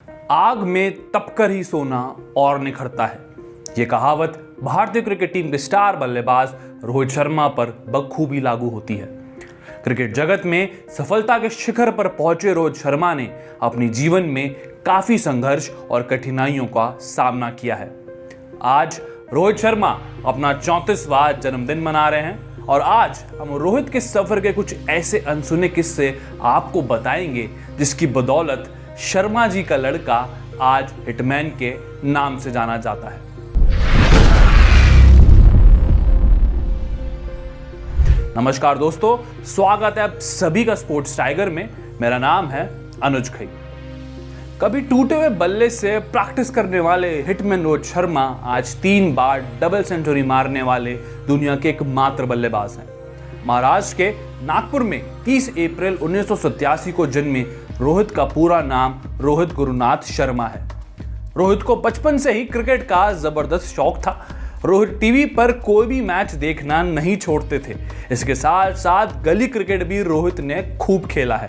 आग में तपकर ही सोना और निखरता है। ये कहावत भारतीय क्रिकेट टीम के स्टार बल्लेबाज रोहित शर्मा पर बखूबी लागू होती है। क्रिकेट जगत में सफलता के शिखर पर पहुंचे रोहित शर्मा ने अपने जीवन में काफी संघर्ष और कठिनाइयों का सामना किया है। आज रोहित शर्मा अपना 34वां जन्मदिन मना रहे हैं और आज हम रोहित के सफर के कुछ ऐसे अनसुने किस्से आपको बताएंगे जिसकी बदौलत शर्मा जी का लड़का आज हिटमैन के नाम से जाना जाता है। नमस्कार दोस्तों, स्वागत है आप सभी का स्पोर्ट्स टाइगर में। मेरा नाम है अनुज खई। कभी टूटे हुए बल्ले से प्रैक्टिस करने वाले हिटमैन रोहित शर्मा आज 3 बार डबल सेंचुरी मारने वाले दुनिया के एकमात्र बल्लेबाज हैं। महाराष्ट्र के नागपुर में 30 अप्रैल 1987 को जन्मे रोहित का पूरा नाम रोहित गुरुनाथ शर्मा है। रोहित को बचपन से ही क्रिकेट का जबरदस्त शौक था। रोहित टीवी पर कोई भी मैच देखना नहीं छोड़ते थे। इसके साथ साथ गली क्रिकेट भी रोहित ने खूब खेला है,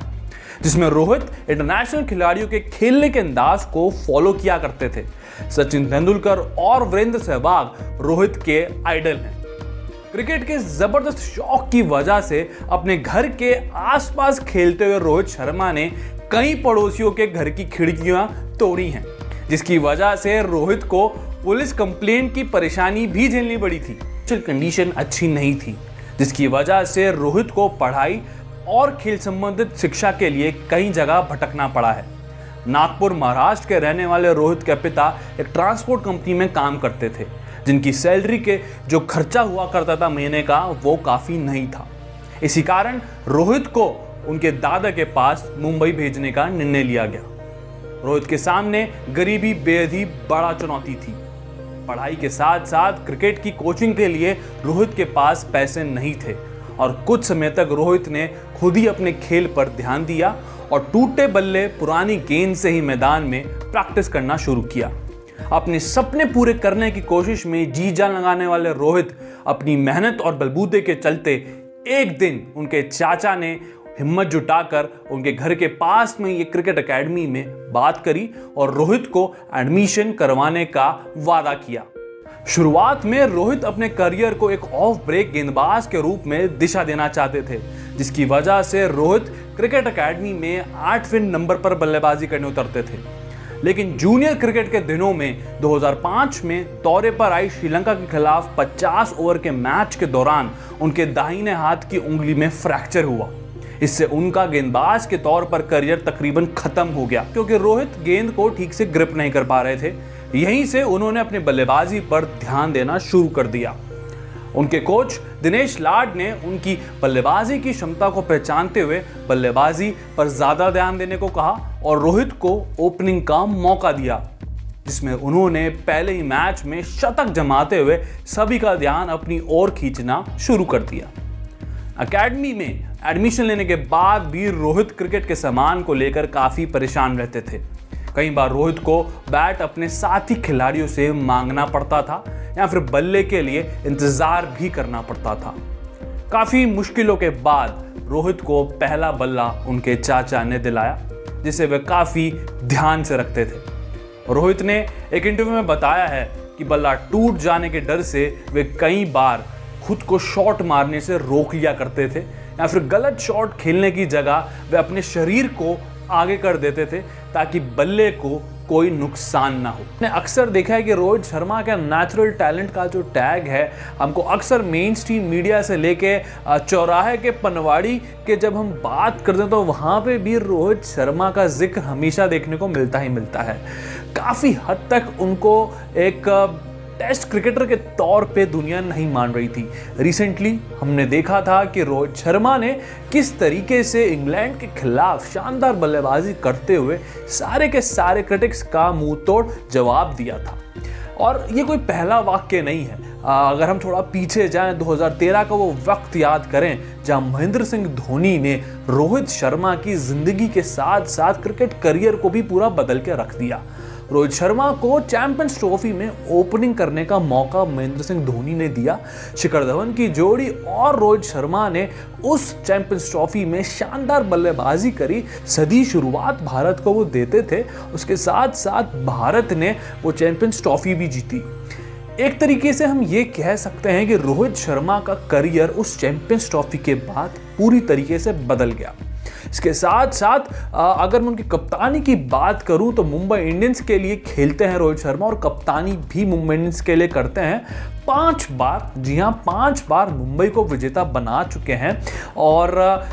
जिसमें रोहित इंटरनेशनल खिलाड़ियों के खेलने के अंदाज को फॉलो किया करते थे। सचिन तेंदुलकर और वीरेंद्र सहवाग रोहित के आइडल हैं। क्रिकेट के जबरदस्त शौक की वजह से अपने घर के आसपास खेलते हुए रोहित शर्मा ने कई पड़ोसियों के घर की खिड़कियां तोड़ी हैं, जिसकी वजह से रोहित को पुलिस कंप्लेंट की परेशानी भी झेलनी पड़ी थी। कंडीशन अच्छी नहीं थी, जिसकी वजह से रोहित को पढ़ाई और खेल संबंधित शिक्षा के लिए कई जगह भटकना पड़ा है। नागपुर महाराष्ट्र के रहने वाले रोहित के पिता एक ट्रांसपोर्ट कंपनी में काम करते थे, जिनकी सैलरी के जो खर्चा हुआ करता था महीने का, वो काफी नहीं था। इसी कारण रोहित को उनके दादा के पास मुंबई भेजने का निर्णय लिया गया। रोहित के सामने गरीबी बेहद ही बड़ा चुनौती थी। पढ़ाई के साथ साथ क्रिकेट की कोचिंग के लिए रोहित के पास पैसे नहीं थे और कुछ समय तक रोहित ने खुद ही अपने खेल पर ध्यान दिया और टूटे बल्ले पुरानी गेंद से ही मैदान में प्रैक्टिस करना शुरू किया। अपने सपने पूरे करने की कोशिश में जी जान लगाने वाले रोहित अपनी मेहनत और बलबूते के चलते एक दिन उनके चाचा ने हिम्मत जुटाकर उनके घर के पास में ये क्रिकेट एकेडमी में बात करी और रोहित को एडमिशन करवाने का वादा किया। शुरुआत में रोहित अपने करियर को एक ऑफ ब्रेक गेंदबाज के रूप में दिशा देना चाहते थे, जिसकी वजह से रोहित क्रिकेट एकेडमी में 8वें नंबर पर बल्लेबाजी करने उतरते थे। लेकिन जूनियर क्रिकेट के दिनों में 2005 में दौरे पर आई श्रीलंका के खिलाफ 50 ओवर के मैच के दौरान उनके दाहिने हाथ की उंगली में फ्रैक्चर हुआ। इससे उनका गेंदबाज के तौर पर करियर तकरीबन खत्म हो गया, क्योंकि रोहित गेंद को ठीक से ग्रिप नहीं कर पा रहे थे। यहीं से उन्होंने अपनी बल्लेबाजी पर ध्यान देना शुरू कर दिया। उनके कोच दिनेश लाड ने उनकी बल्लेबाजी की क्षमता को पहचानते हुए बल्लेबाजी पर ज्यादा ध्यान देने को कहा और रोहित को ओपनिंग का मौका दिया, जिसमें उन्होंने पहले ही मैच में शतक जमाते हुए सभी का ध्यान अपनी ओर खींचना शुरू कर दिया। एकेडमी में एडमिशन लेने के बाद भी रोहित क्रिकेट के सामान को लेकर काफी परेशान रहते थे। कई बार रोहित को बैट अपने साथी खिलाड़ियों से मांगना पड़ता था या फिर बल्ले के लिए इंतजार भी करना पड़ता था। काफी मुश्किलों के बाद रोहित को पहला बल्ला उनके चाचा ने दिलाया, जिसे वे काफी ध्यान से रखते थे। रोहित ने एक इंटरव्यू में बताया है कि बल्ला टूट जाने के डर से वे कई बार खुद को शॉट मारने से रोक लिया करते थे या फिर गलत शॉट खेलने की जगह वे अपने शरीर को आगे कर देते थे ताकि बल्ले को कोई नुकसान ना हो। मैंने अक्सर देखा है कि रोहित शर्मा के नेचुरल टैलेंट का जो टैग है, हमको अक्सर मेन स्ट्रीम मीडिया से लेके चौराहे के पनवाड़ी के जब हम बात करते हैं तो वहाँ पे भी रोहित शर्मा का जिक्र हमेशा देखने को मिलता ही मिलता है। काफ़ी हद तक उनको एक टेस्ट क्रिकेटर के तौर पे दुनिया नहीं मान रही थी। रिसेंटली हमने देखा था कि रोहित शर्मा ने किस तरीके से इंग्लैंड के खिलाफ शानदार बल्लेबाजी करते हुए सारे के सारे क्रिटिक्स का मुंह तोड़ जवाब दिया था। और ये कोई पहला वाक्य नहीं है। अगर हम थोड़ा पीछे जाएं, 2013 का वो वक्त याद करें जहां महेंद्र सिंह धोनी ने रोहित शर्मा की जिंदगी के साथ साथ क्रिकेट करियर को भी पूरा बदल के रख दिया। रोहित शर्मा को चैंपियंस ट्रॉफी में ओपनिंग करने का मौका महेंद्र सिंह धोनी ने दिया। शिखर धवन की जोड़ी और रोहित शर्मा ने उस चैंपियंस ट्रॉफी में शानदार बल्लेबाजी करी। सदी शुरुआत भारत को वो देते थे, उसके साथ साथ भारत ने वो चैंपियंस ट्रॉफी भी जीती। एक तरीके से हम ये कह सकते हैं कि रोहित शर्मा का करियर उस चैंपियंस ट्रॉफी के बाद पूरी तरीके से बदल गया। इसके साथ साथ अगर मैं उनकी कप्तानी की बात करूं तो मुंबई इंडियंस के लिए खेलते हैं रोहित शर्मा और कप्तानी भी मुंबई इंडियंस के लिए करते हैं। 5 बार, जी हाँ 5 बार मुंबई को विजेता बना चुके हैं और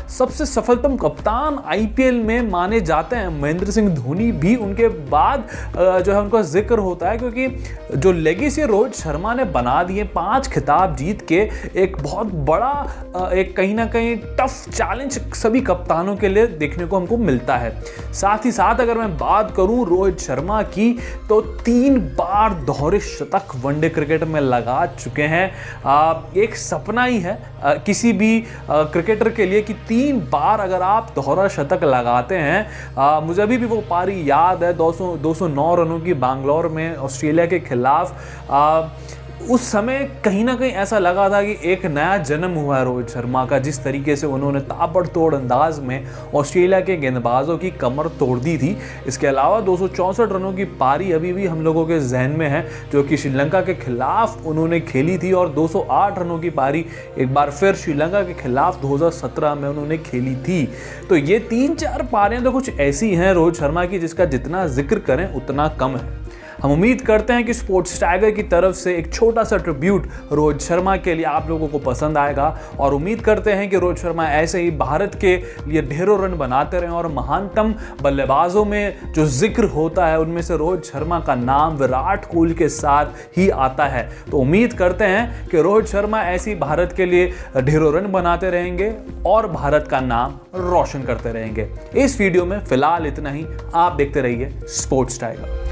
सबसे सफलतम कप्तान आईपीएल में माने जाते हैं। महेंद्र सिंह धोनी भी उनके बाद जो है उनका जिक्र होता है, क्योंकि जो लेगेसी रोहित शर्मा ने बना दिए 5 खिताब जीत के, एक बहुत बड़ा एक कहीं ना कहीं टफ चैलेंज सभी कप्तानों के लिए देखने को हमको मिलता है। साथ ही साथ अगर मैं बात करूं रोहित शर्मा की तो 3 बार दोहरे शतक वनडे क्रिकेट में लगा चुके हैं। एक सपना ही है किसी भी क्रिकेटर के लिए कि 3 बार अगर आप दोहरा शतक लगाते हैं। मुझे अभी भी वो पारी याद है 209 रनों की बैंगलोर में ऑस्ट्रेलिया के खिलाफ। उस समय कहीं ना कहीं ऐसा लगा था कि एक नया जन्म हुआ है रोहित शर्मा का, जिस तरीके से उन्होंने ताबड़तोड़ अंदाज में ऑस्ट्रेलिया के गेंदबाजों की कमर तोड़ दी थी। इसके अलावा 264 रनों की पारी अभी भी हम लोगों के जहन में है जो कि श्रीलंका के खिलाफ उन्होंने खेली थी, और 208 रनों की पारी एक बार फिर श्रीलंका के खिलाफ 2017 में उन्होंने खेली थी। तो ये 3-4 पारियां तो कुछ ऐसी हैं रोहित शर्मा की जिसका जितना जिक्र करें उतना कम है। हम उम्मीद करते हैं कि स्पोर्ट्स टाइगर की तरफ से एक छोटा सा ट्रिब्यूट रोहित शर्मा के लिए आप लोगों को पसंद आएगा, और उम्मीद करते हैं कि रोहित शर्मा ऐसे ही भारत के लिए ढेरों रन बनाते रहें। और महानतम बल्लेबाजों में जो जिक्र होता है उनमें से रोहित शर्मा का नाम विराट कोहली के साथ ही आता है। तो उम्मीद करते हैं कि रोहित शर्मा ऐसे ही भारत के लिए ढेरों रन बनाते रहेंगे और भारत का नाम रोशन करते रहेंगे। इस वीडियो में फिलहाल इतना ही। आप देखते रहिए स्पोर्ट्स टाइगर।